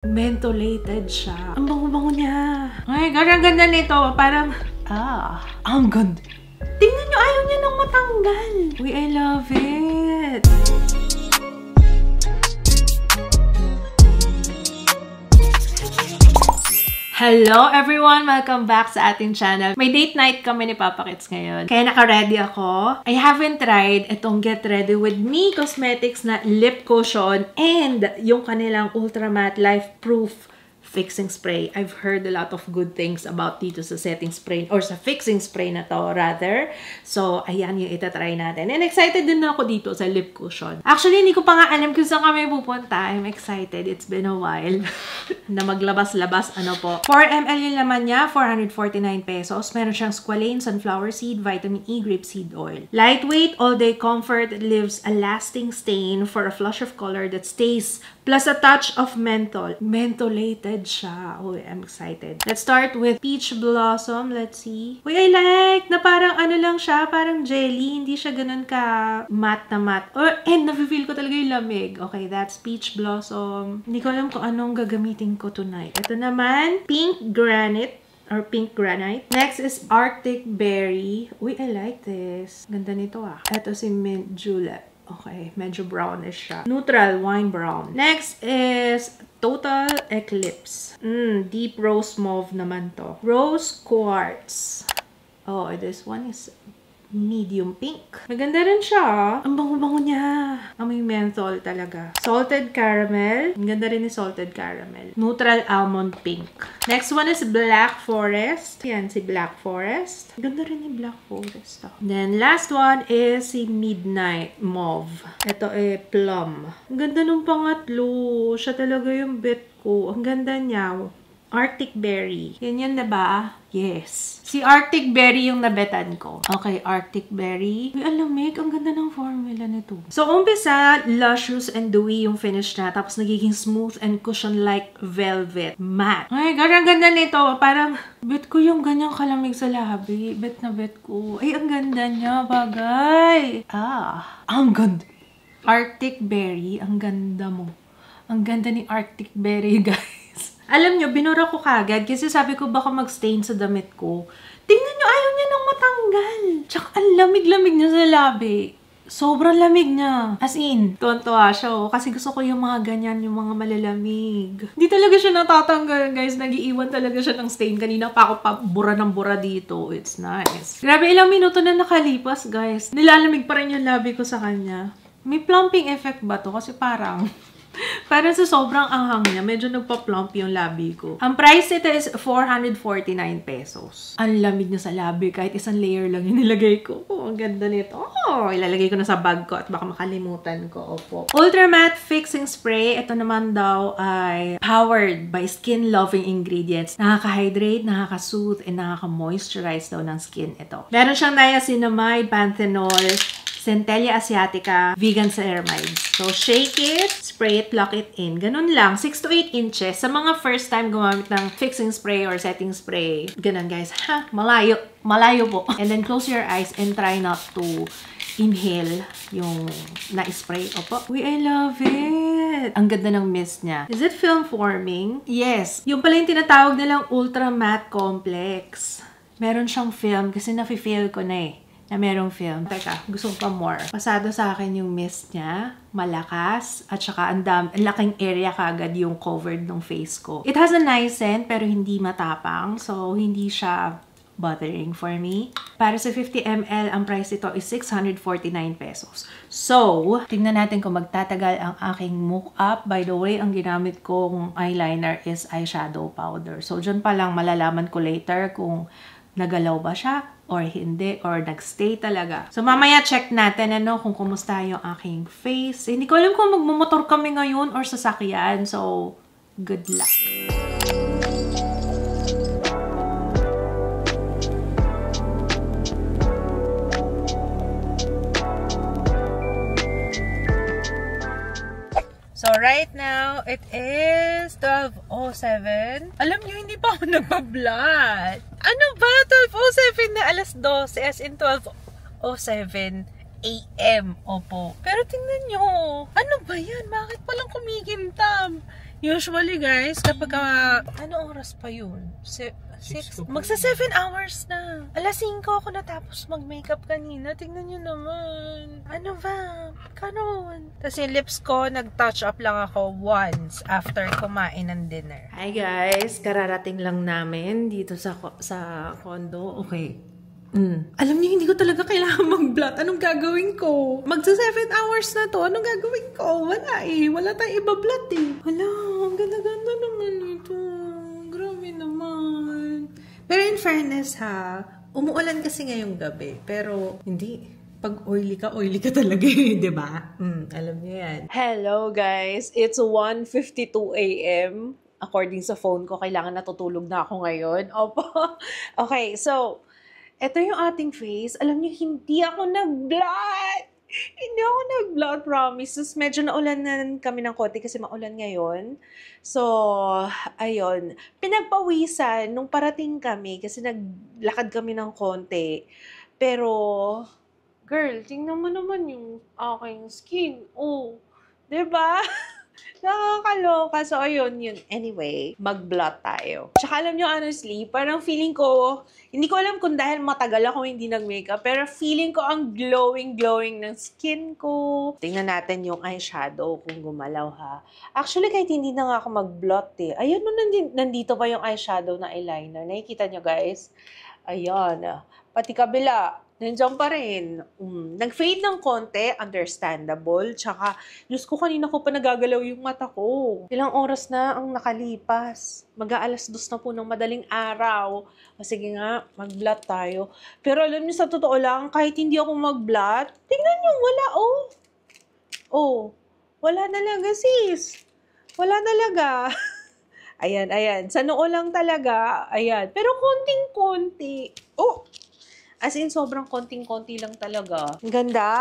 Mentholated siya. Ang bango-bango niya. Ay, gosh, ang ganda nito. Parang, ang ganda. Tingnan nyo, ayaw niya nang matanggal. Uy, I love it. Hello everyone! Welcome back sa ating channel. May date night kami ni Papa Kits ngayon. Kaya naka-ready ako. I haven't tried itong Get Ready With Me Cosmetics na lip cushion and yung kanilang Ultra Matte Life Proof fixing spray. I've heard a lot of good things about dito sa setting spray or sa fixing spray na to rather. So, ayan yung itatry natin. And excited din ako dito sa lip cushion. Actually, hindi ko pa nga alam kung saan kami pupunta. I'm excited. It's been a while na maglabas-labas. Ano po? 4 ml yung laman niya. 449 pesos. Meron siyang squalane, sunflower seed, vitamin E, grapeseed oil. Lightweight, all-day comfort, leaves a lasting stain for a flush of color that stays plus a touch of menthol. Mentholated siya. Oh, I'm excited. Let's start with Peach Blossom. Let's see. Uy, I like na parang ano lang siya, parang jelly. Hindi siya ganun ka matte na matte. And nafe-feel ko talaga yung lamig. Okay, that's Peach Blossom. Hindi ko alam kung anong gagamitin ko tonight. Ito naman, Pink Granite. Or Pink Granite. Next is Arctic Berry. Uy, I like this. Ganda nito ah. Ito si Mint Julep. Okay, medyo brownish siya. Neutral wine brown. Next is Total Eclipse. Deep rose mauve naman to. Rose Quartz. Oh, this one is medium pink. Maganda rin siya. Ang bango-bango niya. Amoy menthol talaga. Salted caramel. Ang ganda rin ni salted caramel. Neutral almond pink. Next one is Black Forest. Yan, si Black Forest. Ang ganda rin ni Black Forest. Then, last one is si Midnight Mauve. Ito plum. Ang ganda nung pangatlo. Siya talaga yung bet ko. Ang ganda niya. Arctic Berry. Yan diba? Yes. Si Arctic Berry yung nabetan ko. Okay, Arctic Berry. Uy, alamig. Ang ganda ng formula nito. So, umpisa, luscious and dewy yung finish na. Tapos, nagiging smooth and cushion-like velvet matte. Ay, gosh, ang ganda nito. Parang, bet ko yung ganyang kalamig sa labi. Bet na bet ko. Ay, ang ganda niya. Bagay. Ang ganda. Arctic Berry. Ang ganda mo. Ang ganda ni Arctic Berry, guys. Alam nyo, binura ko kagad kasi sabi ko baka mag-stain sa damit ko. Tingnan nyo, ayaw niya nang matanggal. Tsaka ang lamig-lamig niya sa labi. Sobrang lamig niya. As in, tuwan-tuwa siya kasi gusto ko yung mga ganyan, yung mga malalamig. Hindi talaga siya natatanggal, guys. Nag-iiwan talaga siya ng stain. Kanina pa ako pa bura ng bura dito. It's nice. Grabe, ilang minuto na nakalipas, guys. Nilalamig pa rin yung labi ko sa kanya. May plumping effect ba to? Kasi parang sa sobrang anghang niya, medyo nagpa-plump yung labi ko. Ang price nito is 449 pesos. Ang lamig niya sa labi. Kahit isang layer lang yung nilagay ko. Oh, ang ganda nito. Oh, ilalagay ko na sa bag ko at baka makalimutan ko. Opo. Ultra Matte Fixing Spray. Ito naman daw ay powered by skin-loving ingredients. Nakaka-hydrate, nakaka-soothe, and nakaka-moisturize daw ng skin ito. Meron siyang niacinamide, panthenol, Centella asiatica, vegan ceramides. So, shake it, spray it, lock it in. Ganun lang. 6 to 8 inches. Sa mga first time gumamit ng fixing spray or setting spray. Ganun, guys. Ha? Malayo. Malayo po. And then, close your eyes and try not to inhale yung na-spray. Opo. Uy, I love it. Ang ganda ng mist niya. Is it film forming? Yes. Yung pala yung tinatawag nilang Ultra Matte Complex. Meron siyang film kasi nafe-feel ko na na merong film. Teka, gusto ko pa more. Pasado sa akin yung mist niya. Malakas. At saka ang laking area kagad yung covered ng face ko. It has a nice scent pero hindi matapang. So, hindi siya bothering for me. Para sa 50 ml, ang price ito is 649 pesos. So, tingnan natin kung magtatagal ang aking mock-up. By the way, ang ginamit kong eyeliner is eyeshadow powder. So, dyan pa lang malalaman ko later kung nagalaw ba siya or hindi, or nagstay talaga. So, mamaya check natin kung kumusta yung aking face. Hindi ko alam kung magmumotor kami ngayon or sasakyan. So, good luck. So, right now, it is 12:07. Alam niyo, hindi pa ako nagpa-vlog. Ano ba? 12:07 na alas 12, as in 12:07 AM. Opo. Pero tingnan nyo. Ano ba yan? Bakit palang kumikintab? Usually, guys, kapag ano oras pa yun? 6? Magsa 7 hours na. Alas 5 ako natapos mag-makeup kanina. Tingnan nyo naman. Ano ba? Kanon. Tapos yung lips ko, nag-touch up lang ako once after kumain ng dinner. Hi guys, kararating lang namin dito sa condo. Okay. Alam niyo, hindi ko talaga kailangan mag-blot. Anong gagawin ko? Magsa 7 hours na to. Anong gagawin ko? Wala eh. Wala tayong iba-blot eh. Wala, ang ganda-ganda naman ito. Grabe naman. Pero in fairness ha, umuulan kasi ngayong gabi. Pero hindi. Pag oily ka talaga eh, di ba? Alam niyo yan. Hello guys, it's 1:52 a.m. According sa phone ko, kailangan natutulog na ako ngayon. Opo. Okay, so ito yung ating face. Alam niyo, hindi ako nag-blot. Hindi ako nag-blot, promise. Tapos medyo naulan na kami ng konti kasi maulan ngayon. So, ayun. Pinagpawisan nung parating kami kasi naglakad kami ng konti. Pero, girl, tingnan mo naman yung aking skin. Oh, diba? Nakakaloka. So, ayun, yun. Anyway, mag-blot tayo. Tsaka alam nyo, honestly, parang feeling ko, hindi ko alam kung dahil matagal ako hindi nag-makeup, pero feeling ko ang glowing ng skin ko. Tingnan natin yung eyeshadow kung gumalaw ha. Actually, kahit hindi na nga ako mag-blot eh. Ayun, nandito pa yung eyeshadow na eyeliner. Nakikita nyo guys? Ayan. Pati kabila. Nandiyan pa rin. Nag-fade ng konti, understandable. Tsaka, Diyos ko, kanina ko pa nagagalaw yung mata ko. Ilang oras na ang nakalipas. Mag-aalas 2 na po ng madaling araw. O sige nga, mag-blot tayo. Pero alam niyo, sa totoo lang, kahit hindi ako mag-blot, tingnan niyo, wala, oh. Oh, wala talaga, sis. Wala talaga. Ayan. Sa noo lang talaga. Ayan. Pero konting-konti. Oh, as in, sobrang konting-konti lang talaga. Ang ganda!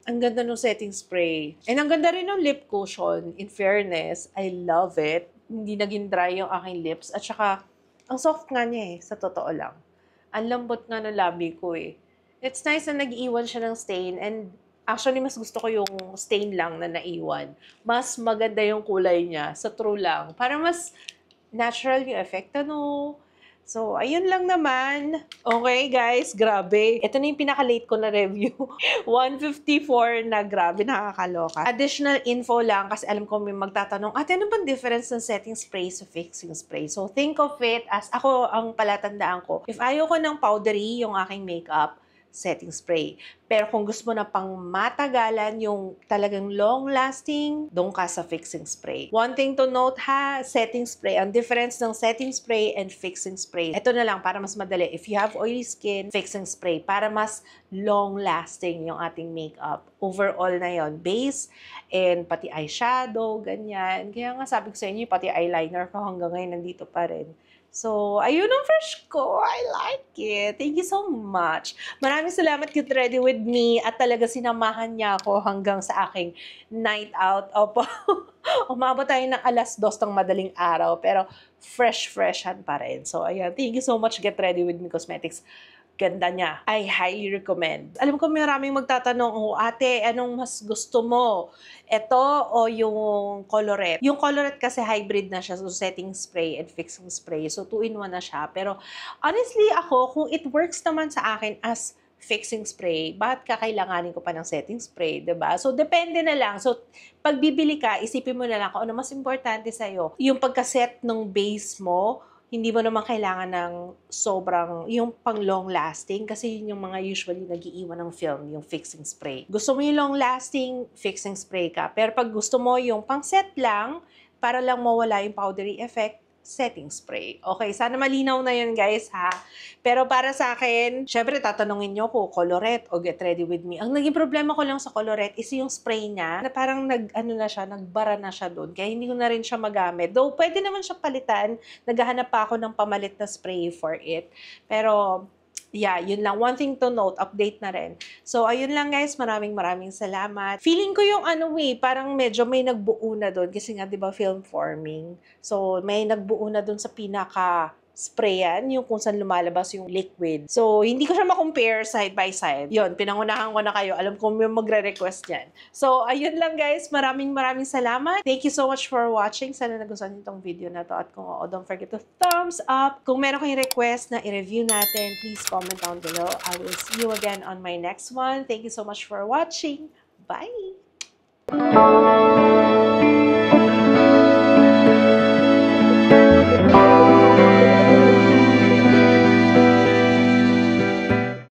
Ang ganda ng setting spray. And ang ganda rin ng lip cushion. In fairness, I love it. Hindi naging dry yung aking lips. At saka, ang soft nga niya eh, sa totoo lang. Ang lambot nga ng labi ko eh. It's nice na nag-iwan siya ng stain. And actually, mas gusto ko yung stain lang na naiwan. Mas maganda yung kulay niya. Sa true lang. Para mas natural yung effect. Ano? So, ayun lang naman. Okay, guys, grabe. Ito na yung pinaka-late ko na review. 1:54 na grabe, nakakaloka. Additional info lang kasi alam ko may magtatanong, ate, ano bang difference ng setting spray sa fixing spray? So, think of it as ako ang palatandaan ko. If ayaw ko ng powdery yung aking makeup, setting spray. Pero kung gusto mo na pang matagalan yung talagang long-lasting, doon ka sa fixing spray. One thing to note ha, setting spray. Ang difference ng setting spray and fixing spray. Ito na lang para mas madali. If you have oily skin, fixing spray. Para mas long-lasting yung ating makeup. Overall na yon, base and pati eyeshadow, ganyan. Kaya nga sabi ko sa inyo, pati eyeliner ko hanggang ngayon nandito pa rin. So, ayun ang fresh ko. I like it. Thank you so much. Maraming salamat, Get Ready With Me. At talaga sinamahan niya ako hanggang sa aking night out. Opo. Umabot tayo ng alas 2 ng madaling araw. Pero fresh-freshan pa rin. So, ayan. Thank you so much, Get Ready With Me Cosmetics. Ganda niya. I highly recommend. Alam ko maraming magtatanong, oh, ate, anong mas gusto mo? Ito o yung colorette? Yung colorette kasi hybrid na siya. So, setting spray and fixing spray. So, 2-in-1 na siya. Pero, honestly, ako, kung it works naman sa akin as fixing spray, bakit kakailanganin ko pa ng setting spray, diba? So, depende na lang. So, pag bibili ka, isipin mo na lang kung ano mas importante sa'yo. Yung pagkaset ng base mo, hindi mo naman kailangan ng sobrang, yung pang long lasting, kasi yun yung mga usually nag-iiwan ng film, yung fixing spray. Gusto mo yung long lasting, fixing spray ka. Pero pag gusto mo yung pang set lang, para lang mawala yung powdery effect, setting spray. Okay, sana malinaw na yun guys ha. Pero para sa akin, syempre tatanungin nyo ko, colorette o Get Ready With Me. Ang naging problema ko lang sa colorette is yung spray niya na parang nagbara na siya doon. Kaya hindi ko na rin siya magamit. Though pwede naman siya palitan, naghahanap pa ako ng pamalit na spray for it. Pero yeah, yun lang. One thing to note, update na rin. So, ayun lang guys. Maraming salamat. Feeling ko yung parang medyo may nagbuo na doon. Kasi nga, di ba, film forming. So, may nagbuo na doon sa pinaka spray yan, yung kung saan lumalabas yung liquid. So, hindi ko siya ma-compare side by side. Yun, pinangunahan ko na kayo. Alam ko may magre-request yan. So, ayun lang guys. Maraming salamat. Thank you so much for watching. Sana nagustuhan niyo itong video na to. At kung oo, don't forget to thumbs up. Kung meron kayong request na i-review natin, please comment down below. I will see you again on my next one. Thank you so much for watching. Bye!